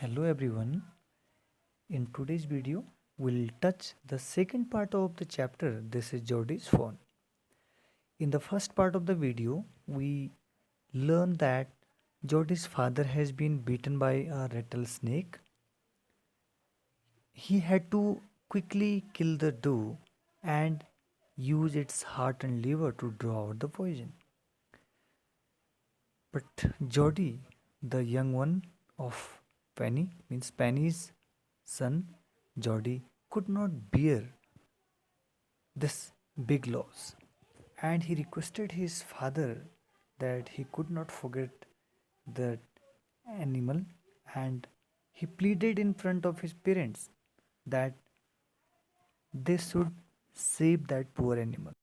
Hello everyone. In today's video, we'll touch the second part of the chapter. This is Jody's phone. In the first part of the video, we learn that Jody's father has been beaten by a rattlesnake. He had to quickly kill the doe and use its heart and liver to draw out the poison. But Jody, the young one of Penny, means Penny's son, Jody, could not bear this big loss, and he requested his father that he could not forget that animal, and he pleaded in front of his parents that they should save that poor animal.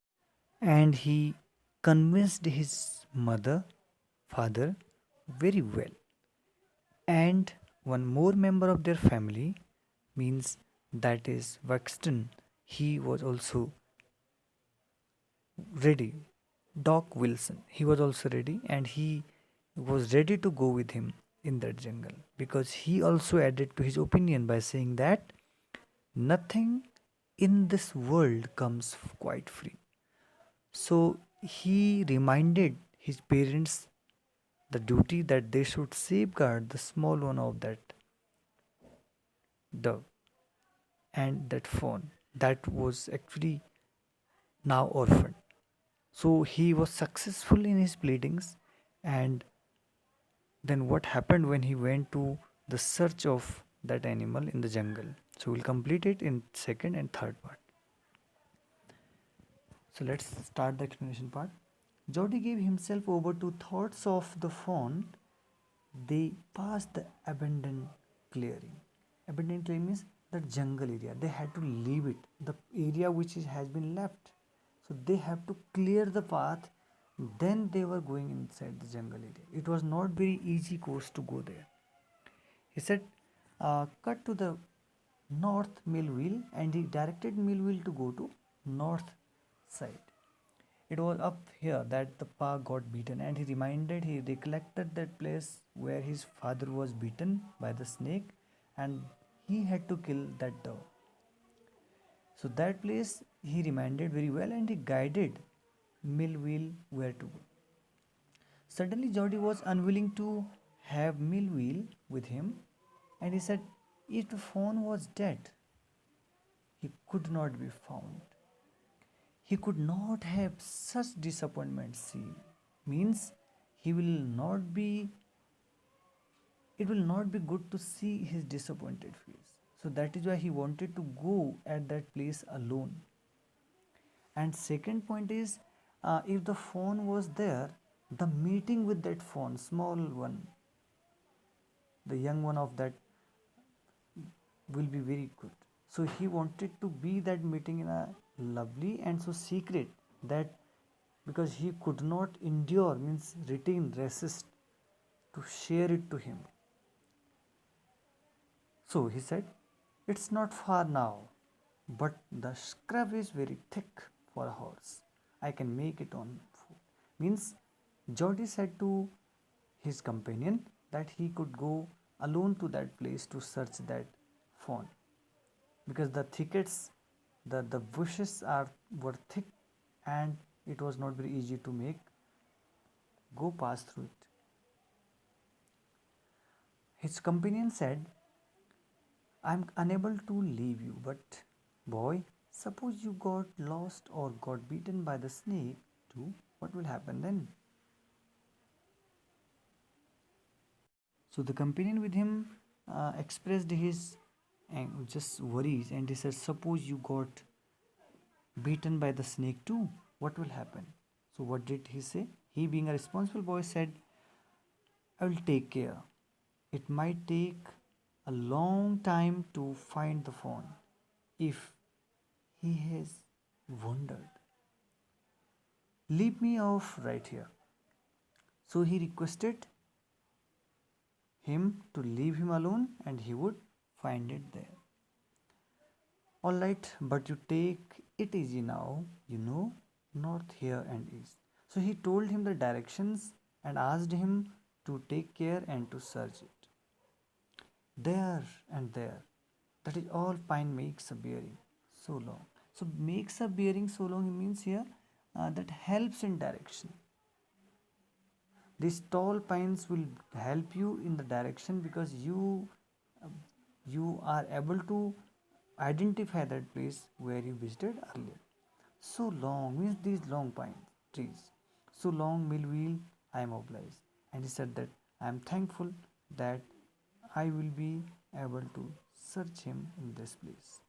And he convinced his father very well. And one more member of their family, means that is Wexton, he was also ready. Doc Wilson, he was also ready, and he was ready to go with him in that jungle, because he also added to his opinion by saying that nothing in this world comes quite free. So he reminded his parents the duty that they should safeguard the small one of that dog and that fawn that was actually now orphaned. So he was successful in his pleadings, and then what happened when he went to the search of that animal in the jungle. So we'll complete it in second and third part. So let's start the explanation part. Jody gave himself over to thoughts of the fawn. They passed the abandoned clearing. Abandoned clearing means the jungle area. They had to leave it, the area which has been left. So they have to clear the path. Then they were going inside the jungle area. It was not very easy course to go there. He said, cut to the north Millville, and he directed Millville to go to north side. It was up here that the park got beaten, and he recollected that place where his father was beaten by the snake, and he had to kill that dog. So that place he reminded very well, and he guided Millville where to go. Suddenly Jody was unwilling to have Millville with him, and he said if the fawn was dead, he could not be found. He could not have such disappointment. See, means he will not be, it will not be good to see his disappointed face. So that is why he wanted to go at that place alone. And second point is, if the fawn was there, the meeting with that fawn, small one, the young one of that, will be very good. So he wanted to be that meeting in a lovely and so secret, that because he could not endure, means retain, resist to share it to him. So he said, it's not far now, but the scrub is very thick for a horse. I can make it on foot. Means Jody said to his companion that he could go alone to that place to search that fawn, because the thickets, the bushes were thick, and it was not very easy to make go pass through it. His companion said, I'm unable to leave you, but boy, suppose you got lost or got beaten by the snake too, what will happen then? So the companion with him expressed his just worries, and he said, suppose you got beaten by the snake too, what will happen? So what did he say? He, being a responsible boy, said, I will take care. It might take a long time to find the fawn if he has wandered. Leave me off right here. So he requested him to leave him alone, and he would find it there. All right, but you take it easy now, north here and east. So he told him the directions and asked him to take care and to search it. there and there. That is all pine makes a bearing so long. So makes a bearing so long means here that helps in direction. These tall pines will help you in the direction because you are able to identify that place where you visited earlier. So long means these long pine trees. So long, Millville, I am obliged. And he said that I am thankful that I will be able to search him in this place.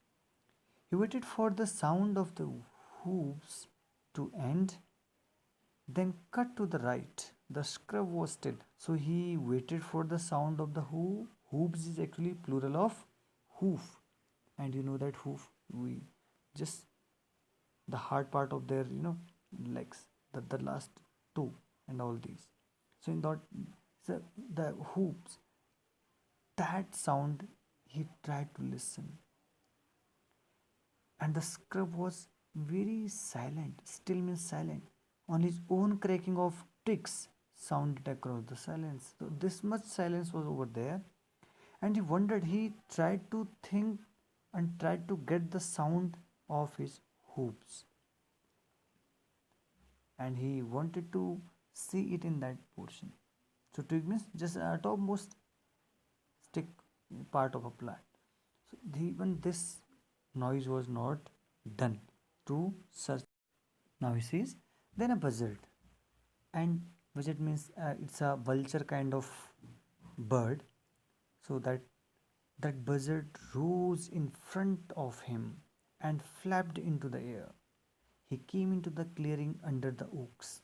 He waited for the sound of the hooves to end, then cut to the right. The scrub was still. So he waited for the sound of the hoof. Hooves is actually plural of hoof. And you know that hoof, we just the hard part of their legs, the last two and all these. So in that, so the hoops, that sound he tried to listen, and the scrub was very silent, still means silent. On his own cracking of twigs sounded across the silence. So this much silence was over there, and he wondered. He tried to think and tried to get the sound of his hoops, and he wanted to see it in that portion. So twig means just a topmost stick part of a plant. So even this noise was not done to search. Now he says, then a buzzard, and buzzard means it's a vulture kind of bird. So that buzzard rose in front of him and flapped into the air. He came into the clearing under the oaks.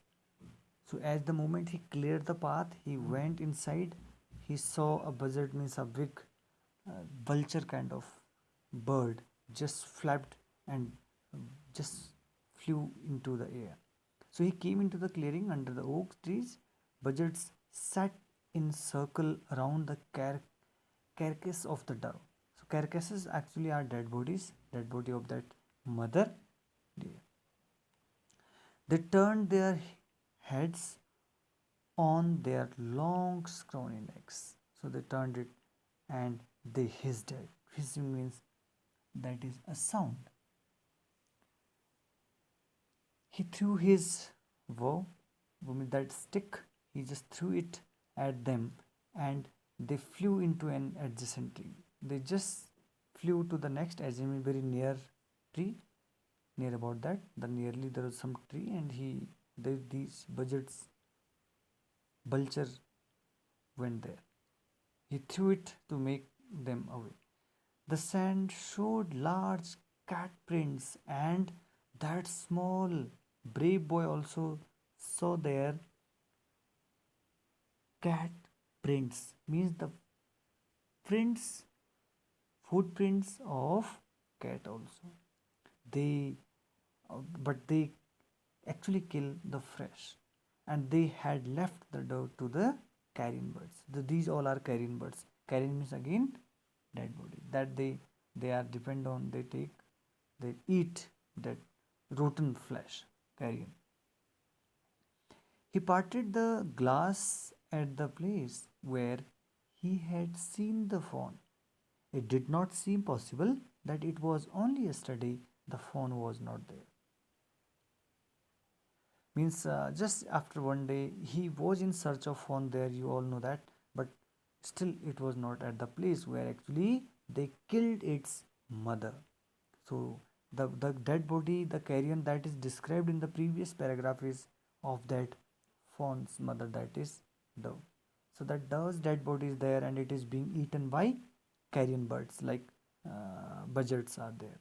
So as the moment he cleared the path, he went inside. He saw a buzzard means a big vulture kind of bird just flapped and just flew into the air. So he came into the clearing under the oak trees. Buzzards sat in circle around the carcass of the dove. So carcasses actually are dead bodies, dead body of that mother deer. They turned their heads on their long scrawny necks. So they turned it and they hissed it. Hissing means that is a sound. He threw his bow, with that stick, he just threw it at them and they flew into an adjacent tree. They just flew to the next, as in very near tree, near about that. The nearly there was some tree, and these buzzards vulture went there. He threw it to make them away. The sand showed large cat prints, and that small brave boy also saw their cat prints, means the prints, footprints of cat also. They, but they actually kill the fresh, and they had left the dove to the carrion birds. These all are carrion birds. Carrion means again dead body that they are depend on. They eat that rotten flesh. Carrion. He parted the glass at the place where he had seen the fawn. It did not seem possible that it was only yesterday the fawn was not there. Means just after one day he was in search of fawn there, you all know that, but still it was not at the place where actually they killed its mother. So the dead body, the carrion that is described in the previous paragraph is of that fawn's mother, that is dove. So that dove's dead body is there and it is being eaten by carrion birds like buzzards are there.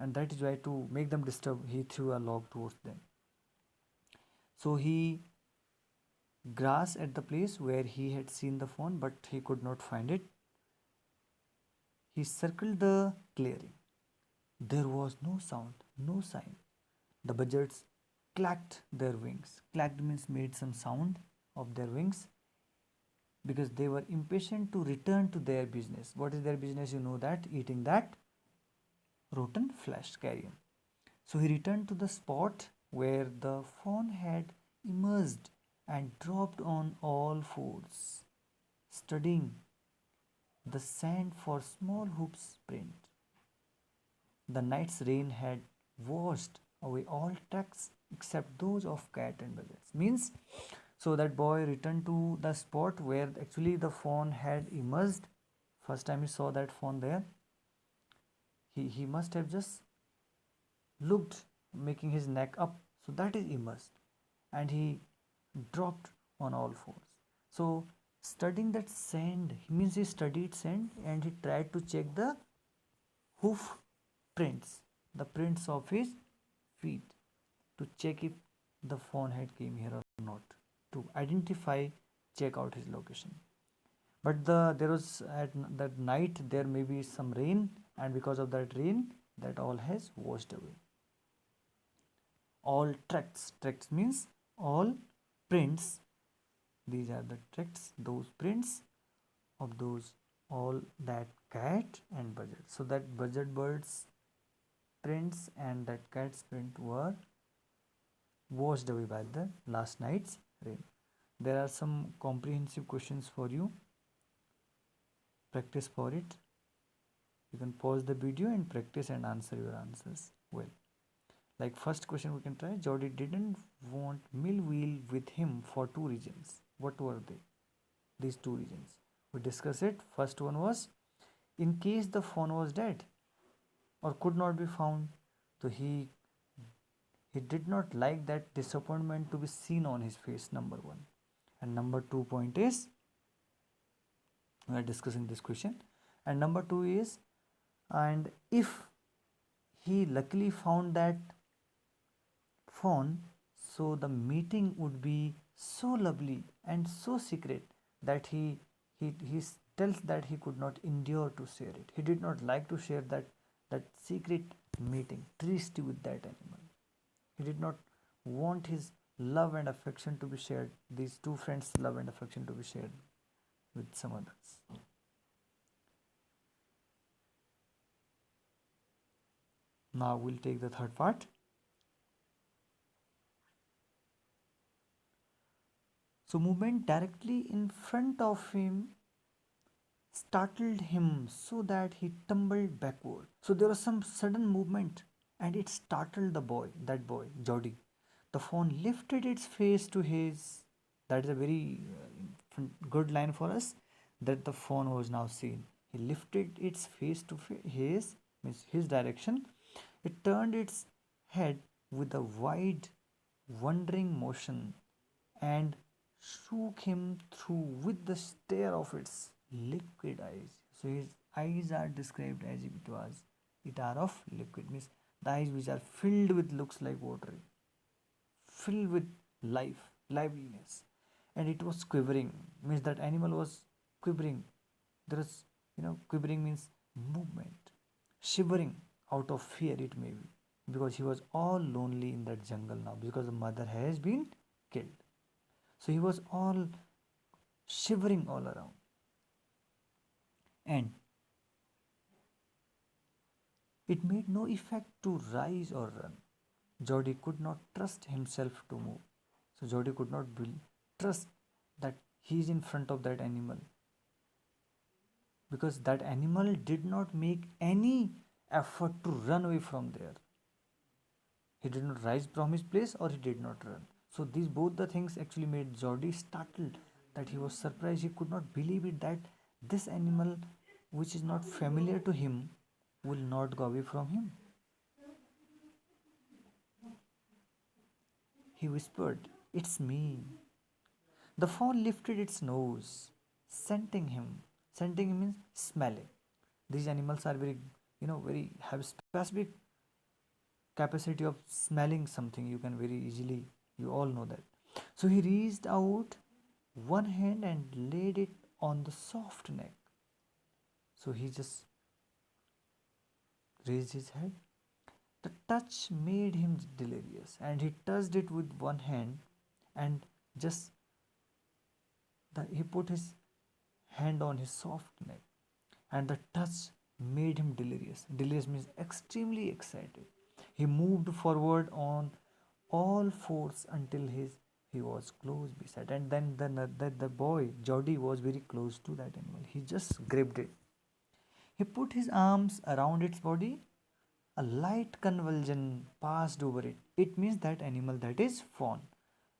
And that is why to make them disturb, he threw a log towards them. So he grasped at the place where he had seen the fawn, but he could not find it. He circled the clearing. There was no sound, no sign. The buzzards clacked their wings. Clacked means made some sound of their wings because they were impatient to return to their business. What is their business? You know that, eating that rotten flesh carrion. So he returned to the spot where the fawn had emerged and dropped on all fours, studying the sand for small hoops print. The night's rain had washed away all tracks except those of cat and buzzards. Means, so that boy returned to the spot where actually the fawn had emerged. First time he saw that fawn there, he must have just looked, making his neck up. So that is immersed, and he dropped on all fours. So studying that sand, means he studied sand and he tried to check the hoof prints, the prints of his feet, to check if the fawn had came here or not, to identify, check out his location. But there was at that night there may be some rain, and because of that rain, that all has washed away. All tracks means all prints. These are the tracks, those prints of those, all that cat and buzzard. So that buzzard birds prints and that cat's print were washed away by the last night's rain. There are some comprehensive questions for you. Practice for it. You can pause the video and practice and answer your answers well. Like first question we can try. Jody didn't want Millwheel with him for two reasons. What were they? These two reasons. We discuss it. First one was in case the phone was dead or could not be found. So he did not like that disappointment to be seen on his face, number one. And number 2 point is, we are discussing this question. And number 2 is, and if he luckily found that phone, so the meeting would be so lovely and so secret that he tells that he could not endure to share it. He did not like to share that secret meeting, tryst with that animal. He did not want his love and affection to be shared, these two friends' love and affection to be shared with some others. Now we'll take the third part. So movement directly in front of him startled him so that he tumbled backward. So there was some sudden movement and it startled that boy, Jody. The phone lifted its face to his. That is a very good line for us, that the phone was now seen. He lifted its face to his, means his direction. It turned its head with a wide, wondering motion and shook him through with the stare of its liquid eyes. So his eyes are described as if it are of liquid, means the eyes which are filled with, looks like water, filled with liveliness, and it was quivering, means that animal was quivering. There is, quivering means movement, shivering out of fear, it may be, because he was all lonely in that jungle now, because the mother has been killed. So he was all shivering all around. And it made no effect to rise or run. Jody could not trust himself to move. So Jody could not trust that he is in front of that animal, because that animal did not make any effort to run away from there. He did not rise from his place or he did not run. So these both the things actually made Jody startled, that he was surprised. He could not believe it, that this animal which is not familiar to him will not go away from him. He whispered, "It's me." The fawn lifted its nose, scenting him. Scenting means smelling. These animals are very, very have specific capacity of smelling something. You can very easily, you all know that. So he reached out one hand and laid it on the soft neck. So he just raised his head. The touch made him delirious, and he touched it with one hand, and just he put his hand on his soft neck, and the touch made him delirious. Delirious means extremely excited. He moved forward on all fours until his He was close beside, and then the boy Jody was very close to that animal. He just gripped it. He put his arms around its body. A light convulsion passed over it. It means that animal, that is fawn.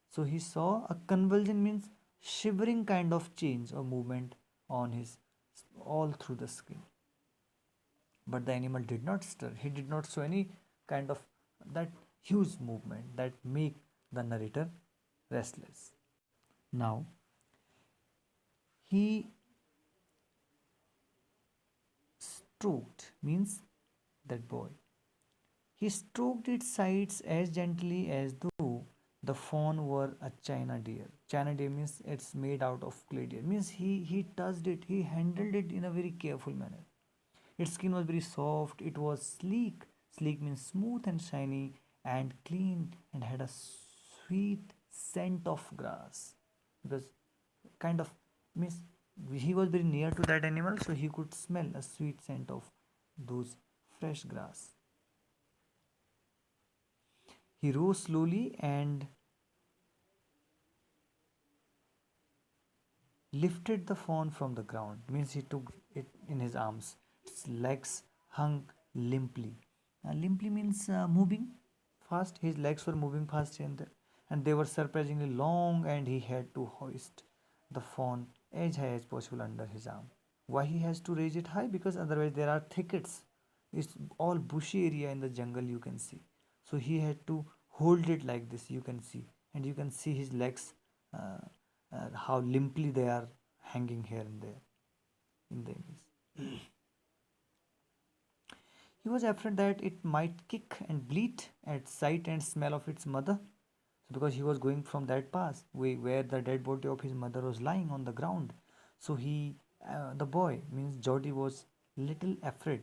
So he saw a convulsion means shivering kind of change or movement on his all through the skin. But the animal did not stir. He did not show any kind of that huge movement that make the narrator restless. Now he stroked means that boy. He stroked its sides as gently as though the fawn were a china deer. China deer means it's made out of clay deer. Means he touched it, he handled it in a very careful manner. Its skin was very soft, it was sleek. Sleek means smooth and shiny and clean and had a sweet scent of grass. Because kind of means he was very near to that animal, so he could smell a sweet scent of those fresh grass. He rose slowly and lifted the fawn from the ground. Means he took it in his arms. Its legs hung limply. Limply means moving fast. His legs were moving fast here and there, and they were surprisingly long. And he had to hoist the fawn as high as possible under his arm. Why he has to raise it high? Because otherwise there are thickets. It's all bushy area in the jungle, you can see. So he had to hold it like this, you can see, and you can see his legs, uh, how limply they are hanging here and there in the image. He was afraid that it might kick and bleat at sight and smell of its mother. So because he was going from that pass where the dead body of his mother was lying on the ground. So the boy means Jody was little afraid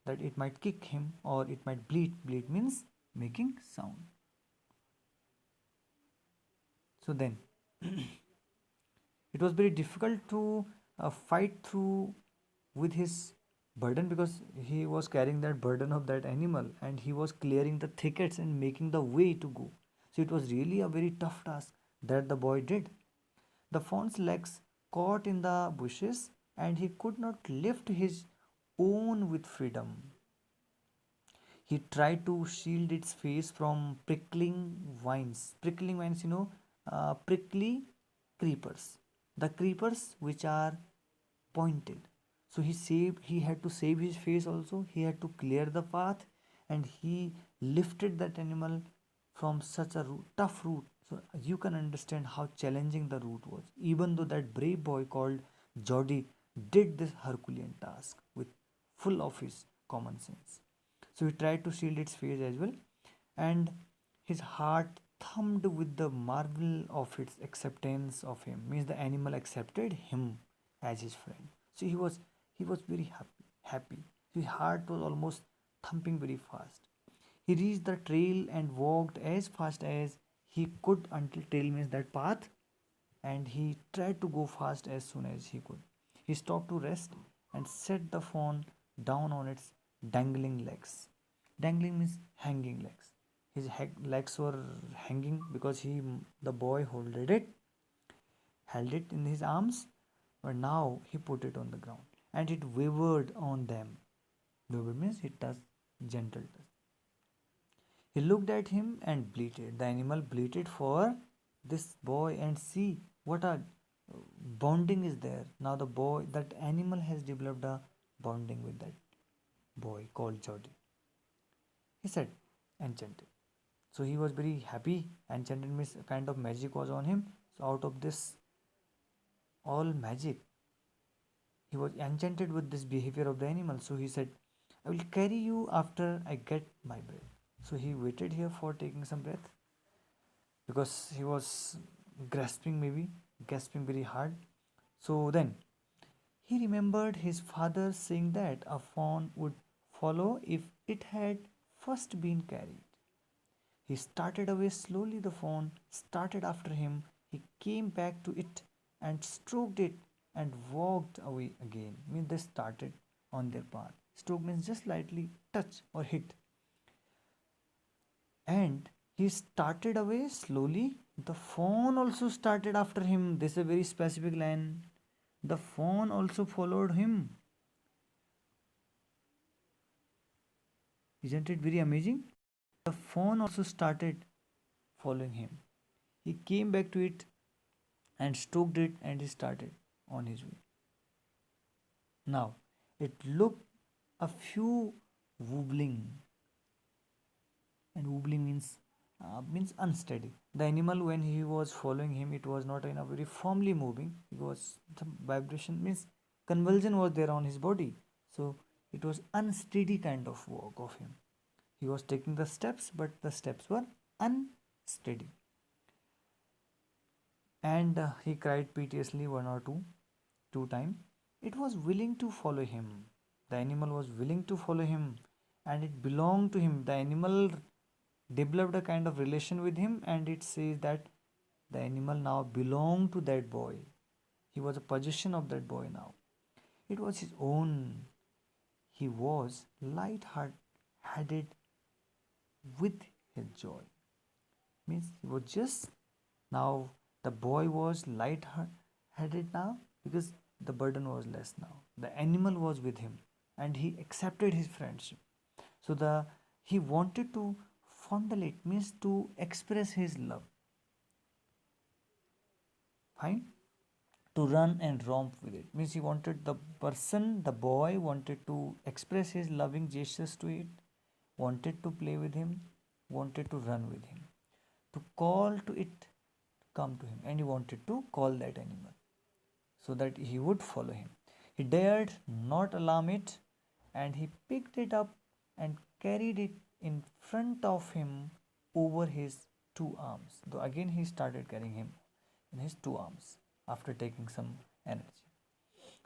that it might kick him or it might bleat. Bleat means making sound. So then it was very difficult to fight through with his burden, because he was carrying that burden of that animal and he was clearing the thickets and making the way to go. So it was really a very tough task that the boy did. The fawn's legs caught in the bushes and he could not lift his own with freedom. He tried to shield its face from prickling vines. Prickling vines, prickly creepers. The creepers which are pointed. So he had to save his face also. He had to clear the path, and he lifted that animal from such a tough route. So you can understand how challenging the route was. Even though that brave boy called Jody did this Herculean task with full of his common sense. So he tried to shield its face as well, and his heart thumped with the marvel of its acceptance of him. Means the animal accepted him as his friend. So he was very happy. His heart was almost thumping very fast. He reached the trail and walked as fast as he could until trail means that path, and he tried to go fast as soon as he could. He stopped to rest and set the fawn down on its dangling legs. Dangling means hanging legs. His legs were hanging because the boy held it in his arms, but now he put it on the ground and it wavered on them. Wavered means it does gentle touch. He looked at him and bleated. The animal bleated for this boy, and see what a bonding is there. Now that animal has developed a bonding with that boy called Jody. He said, enchanted. So he was very happy. Enchanted means a kind of magic was on him. So out of this all magic, he was enchanted with this behavior of the animal. So he said, I will carry you after I get my breath. So he waited here for taking some breath, because he was gasping very hard. So then he remembered his father saying that a fawn would follow if it had first been carried. He started away slowly. The fawn started after him. He came back to it and stroked it and walked away again. Means they started on their path. Stroke means just lightly touch or hit. And he he started away slowly. The phone also started after him. This is a very specific line. The phone also followed him. Isn't it very amazing? The phone also started following him. He came back to it and stroked it and he started on his way. Now, it looked a few wobbling, and wobbling means unsteady. The animal, when he was following him, it was not in a very firmly moving. It was the vibration means convulsion was there on his body, so it was unsteady kind of walk of him. He was taking the steps, but the steps were unsteady. And he cried piteously one or two times. It was willing to follow him. The animal was willing to follow him, and it belonged to him. The animal developed a kind of relation with him, and it says that the animal now belonged to that boy. He was a possession of that boy now. It was his own. He was light-hearted with his joy. Means he was just now the boy was light-hearted now because the burden was less now. The animal was with him, and he accepted his friendship. So he wanted to fondle it, means to express his love. Fine. To run and romp with it means he wanted the boy wanted to express his loving gestures to it, wanted to play with him, wanted to run with him, to call to it come to him, and he wanted to call that animal so that he would follow him. He dared not alarm it, and he picked it up and carried it in front of him over his two arms. Though again he started carrying him in his two arms after taking some energy.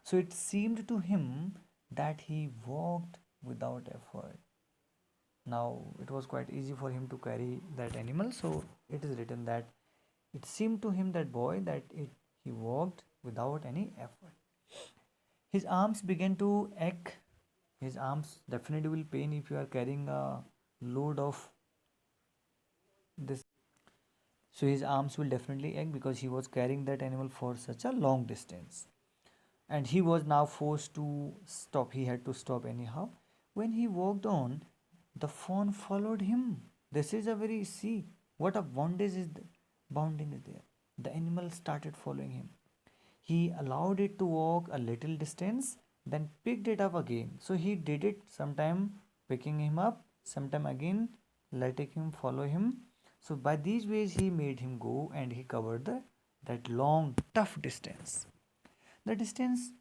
So it seemed to him that he walked without effort. Now it was quite easy for him to carry that animal, so it is written that it seemed to him, that boy, that he walked without any effort. His arms began to ache. His arms definitely will pain if you are carrying a load of this. So his arms will definitely ache because he was carrying that animal for such a long distance. And he was now forced to stop. He had to stop anyhow. When he walked on, the fawn followed him. This is a very, see what a bounding is there. The animal started following him. He allowed it to walk a little distance, then picked it up again. So he did it sometime picking him up, sometime again letting him follow him. So by these ways he made him go, and he covered that long tough distance. The distance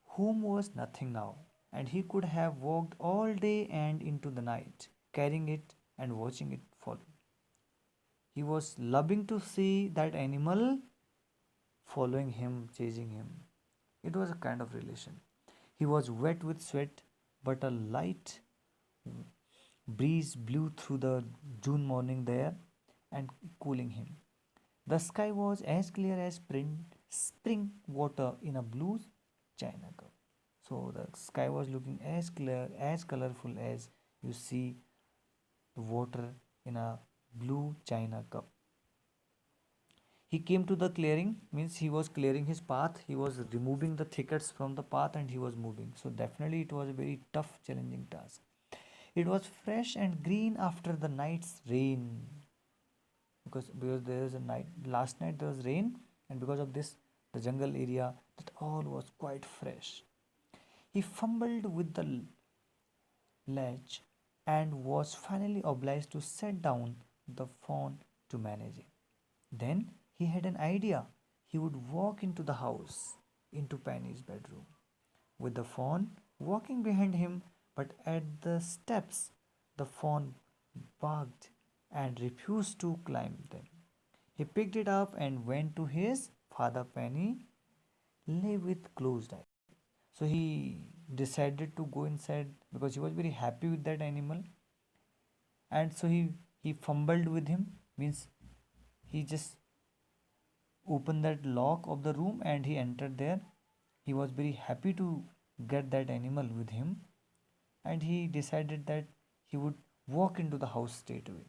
home was nothing now, and he could have walked all day and into the night, carrying it and watching it follow. He was loving to see that animal following him, chasing him. It was a kind of relation. He was wet with sweat, but a light breeze blew through the June morning there and cooling him. The sky was as clear as spring water in a blue china cup. So the sky was looking as clear, as colorful as you see the water in a blue china cup. He came to the clearing, means he was clearing his path, he was removing the thickets from the path, and he was moving. So definitely it was a very tough, challenging task. It was fresh and green after the night's rain, because there is a night, last night there was rain, and because of this the jungle area, that all was quite fresh. He fumbled with the latch and was finally obliged to set down the phone to manage it. Then he had an idea. He would walk into the house, into Penny's bedroom, with the fawn walking behind him, but at the steps the fawn barked and refused to climb them. He picked it up and went to his father. Penny lay with closed eyes. So he decided to go inside because he was very happy with that animal. And so he fumbled with him, means he just opened that lock of the room and he entered there. He was very happy to get that animal with him, and he decided that he would walk into the house straight away.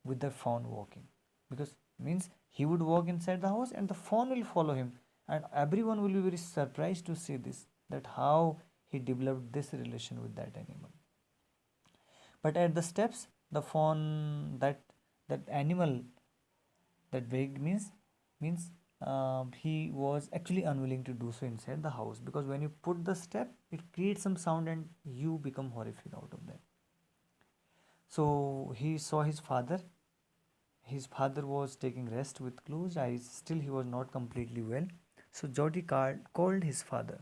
with the fawn walking, because means he would walk inside the house and the fawn will follow him, and everyone will be very surprised to see this, that how he developed this relation with that animal. But at the steps, the fawn, that animal, that big means he was actually unwilling to do so inside the house, because when you put the step, it creates some sound and you become horrific out of that. So he saw his father. His father was taking rest with closed eyes. Still, he was not completely well. So Jody called his father.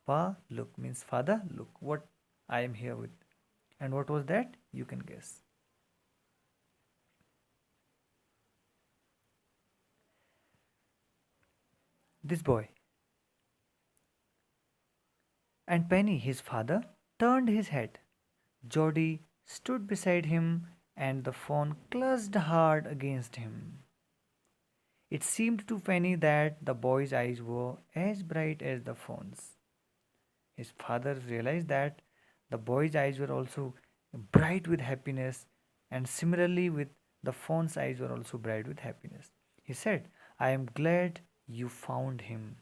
Pa, look, means father, look what I am here with. And what was that? You can guess. This boy. And Penny, his father, turned his head. Jody stood beside him, and the phone clutched hard against him. It seemed to Penny that the boy's eyes were as bright as the phone's. His father realized that the boy's eyes were also bright with happiness, and similarly with the phone's eyes were also bright with happiness. He said, I am glad you found him.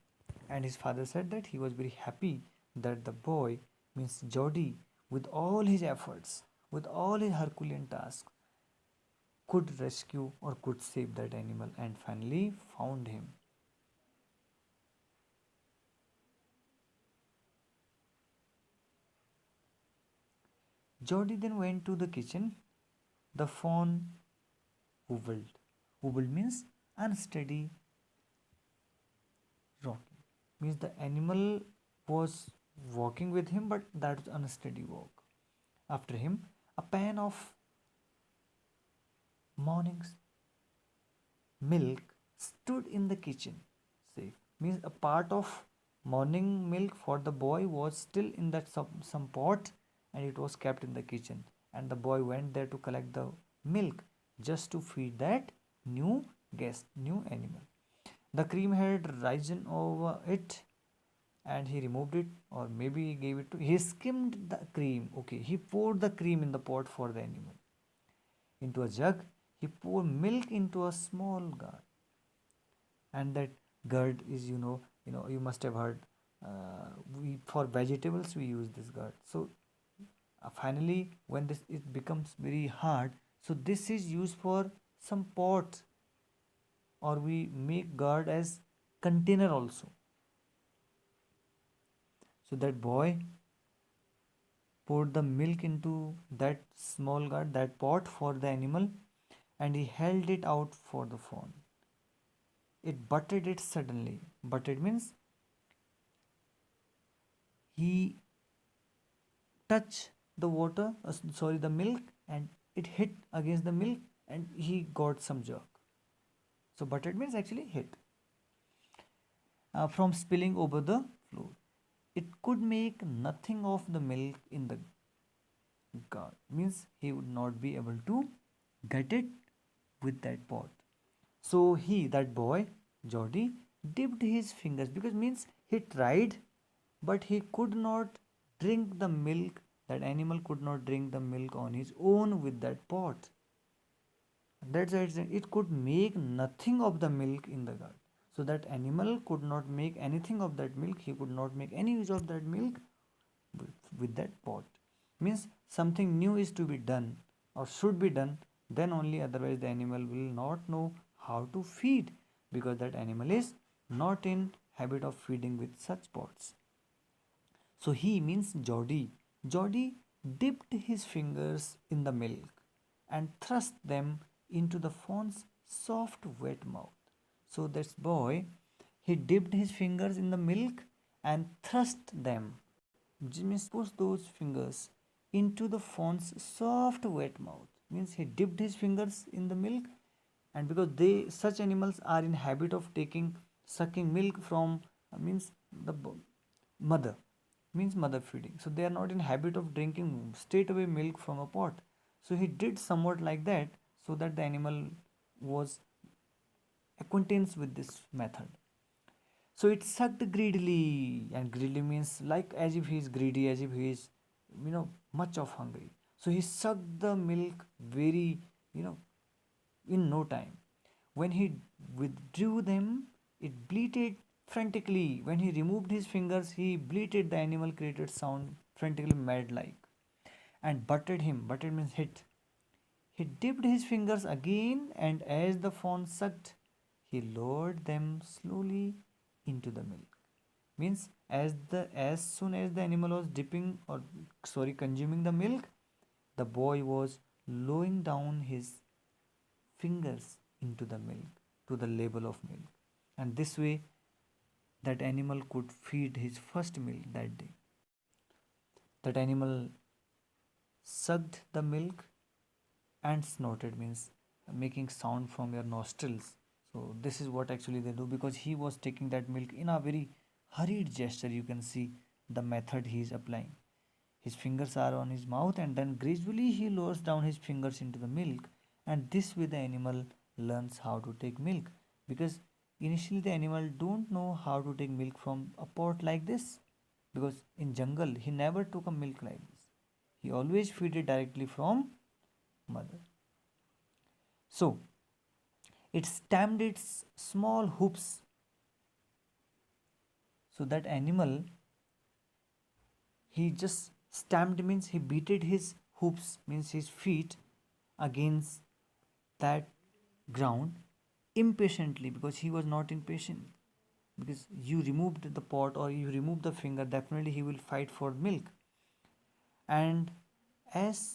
And his father said that he was very happy that the boy, means Jody, with all his efforts, with all his Herculean tasks, could rescue or could save that animal and finally found him. Jody then went to the kitchen. The fawn wobbled. Wobbled means unsteady rocking. Means the animal was walking with him, but that was unsteady walk. After him, a pan of morning's milk stood in the kitchen. Safe. Means a part of morning milk for the boy was still in that some pot, and it was kept in the kitchen. And the boy went there to collect the milk just to feed that new guest, new animal. The cream had risen over it, and he removed it, or maybe he gave it to, he skimmed the cream. Okay, he poured the cream in the pot for the animal. Into a jug, he poured milk into a small gourd, and that gourd is, you must have heard, we for vegetables we use this gourd. So finally, when this it becomes very hard, so this is used for some pots, or we make gourd as container also. So that boy poured the milk into that small gourd, that pot for the animal, and he held it out for the fawn. It butted it suddenly. Butted means he touched the water, sorry, the milk, and it hit against the milk, and he got some jerk. So butted means actually hit, from spilling over the floor. It could make nothing of the milk in the gourd. Means he would not be able to get it with that pot. So he, that boy, Jody, dipped his fingers, because means he tried, but he could not drink the milk. That animal could not drink the milk on his own with that pot. That's why it could make nothing of the milk in the gourd. So that animal could not make anything of that milk. He could not make any use of that milk with that pot. Means something new is to be done or should be done, then only, otherwise the animal will not know how to feed, because that animal is not in habit of feeding with such pots. So he, means Jody. Jody dipped his fingers in the milk and thrust them into the fawn's soft, wet mouth. So this boy, he dipped his fingers in the milk and thrust them. Jimmy pushed those fingers into the fawn's soft, wet mouth. Means he dipped his fingers in the milk, and because such animals are in habit of sucking milk from, means the mother, means mother feeding. So they are not in habit of drinking straight away milk from a pot. So he did somewhat like that, so that the animal was acquaintance with this method. So it sucked greedily, and greedily means like as if he is greedy, as if he is, much of hungry. So he sucked the milk very, in no time. When he withdrew them, it bleated frantically. When he removed his fingers, he bleated. The animal created sound frantically mad like and butted him. Butted means hit. He dipped his fingers again, and as the fawn sucked, he lowered them slowly into the milk. Means as soon as the animal was dipping or consuming the milk, the boy was lowering down his fingers into the milk to the level of milk, and this way that animal could feed his first milk that day. That animal sucked the milk and snorted, means making sound from your nostrils. So this is what actually they do, because he was taking that milk in a very hurried gesture. You can see the method he is applying. His fingers are on his mouth, and then gradually he lowers down his fingers into the milk, and this way the animal learns how to take milk, because initially the animal don't know how to take milk from a pot like this, because in jungle he never took a milk like this. He always feed it directly from mother. So it stamped its small hooves. So that animal, he just stamped means he beated his hooves, means his feet against that ground impatiently, because he was not impatient. Because you removed the pot or you removed the finger, definitely he will fight for milk. And as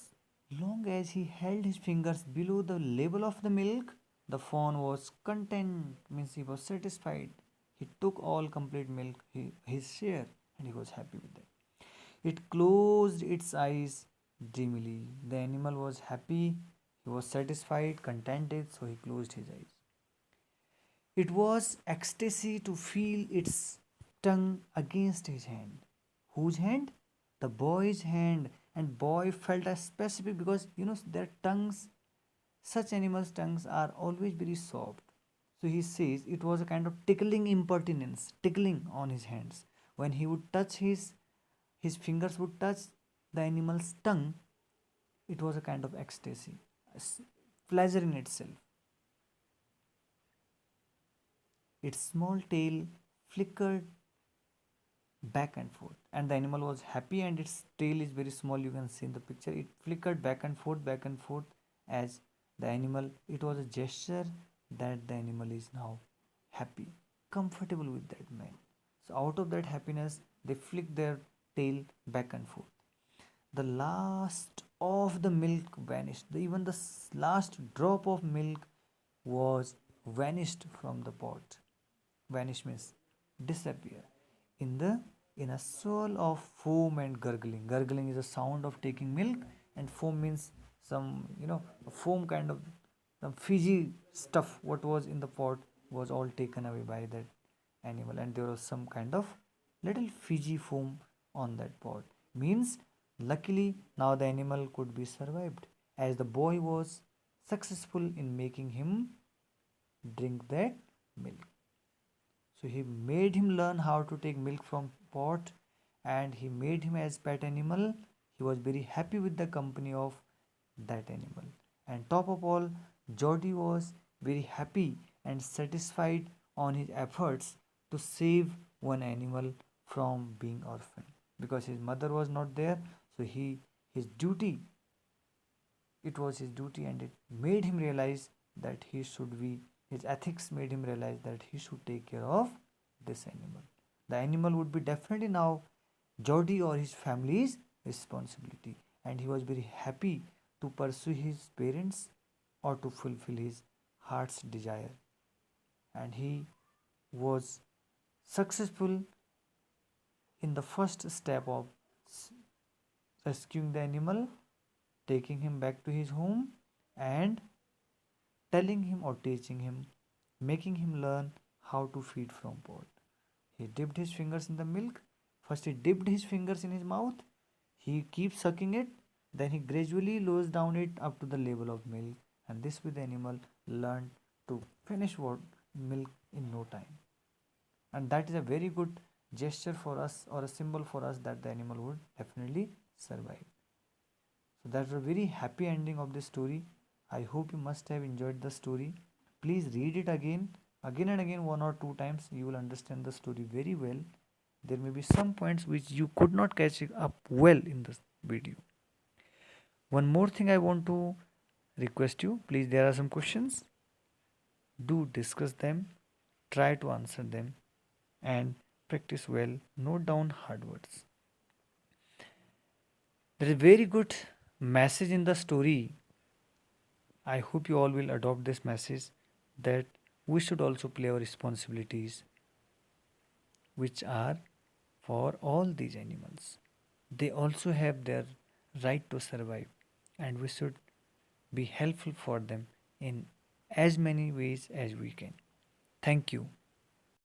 long as he held his fingers below the level of the milk, the fawn was content, means he was satisfied. He took all complete milk, his share, and he was happy with that. It closed its eyes dreamily. The animal was happy, he was satisfied, contented, so he closed his eyes. It was ecstasy to feel its tongue against his hand. Whose hand? The boy's hand. And boy felt a specific, because their tongues, such animals' tongues are always very soft. So he says it was a kind of tickling impertinence, tickling on his hands. When he would touch his fingers would touch the animal's tongue, it was a kind of ecstasy, pleasure in itself. Its small tail flickered back and forth, and the animal was happy, and its tail is very small, you can see in the picture. It flickered back and forth, as the animal, it was a gesture that the animal is now happy, comfortable with that man. So out of that happiness, they flick their tail back and forth. The last of the milk vanished. Even the last drop of milk was vanished from the pot. Vanish means disappear. In the in a swirl of foam and gurgling. Gurgling is a sound of taking milk, and foam means some a foam kind of some fizzy stuff. What was in the pot was all taken away by that animal, and there was some kind of little fizzy foam on that pot. Means luckily now the animal could be survived, as the boy was successful in making him drink that milk. So he made him learn how to take milk from pot, and he made him as pet animal. He was very happy with the company of that animal. And top of all, Jody was very happy and satisfied on his efforts to save one animal from being orphaned, because his mother was not there. So his duty, it was his duty, and it made him realize that he should be, his ethics made him realize that he should take care of this animal. The animal would be definitely now Jody or his family's responsibility, and he was very happy to pursue his parents or to fulfill his heart's desire. And he was successful in the first step of rescuing the animal, taking him back to his home, and telling him or teaching him, making him learn how to feed from pot. He dipped his fingers in the milk. First, he dipped his fingers in his mouth. He keeps sucking it. Then he gradually lowers down it up to the level of milk. And this way the animal learned to finish milk in no time. And that is a very good gesture for us, or a symbol for us, that the animal would definitely survive. So that's a very happy ending of this story. I hope you must have enjoyed the story. Please read it again and again, one or two times. You will understand the story very well. There may be some points which you could not catch up well in this video. One more thing I want to request you, please, there are some questions. Do discuss them, try to answer them, and practice well. Note down hard words. There is a very good message in the story. I hope you all will adopt this message that we should also play our responsibilities, which are for all these animals. They also have their right to survive, and we should be helpful for them in as many ways as we can. Thank you.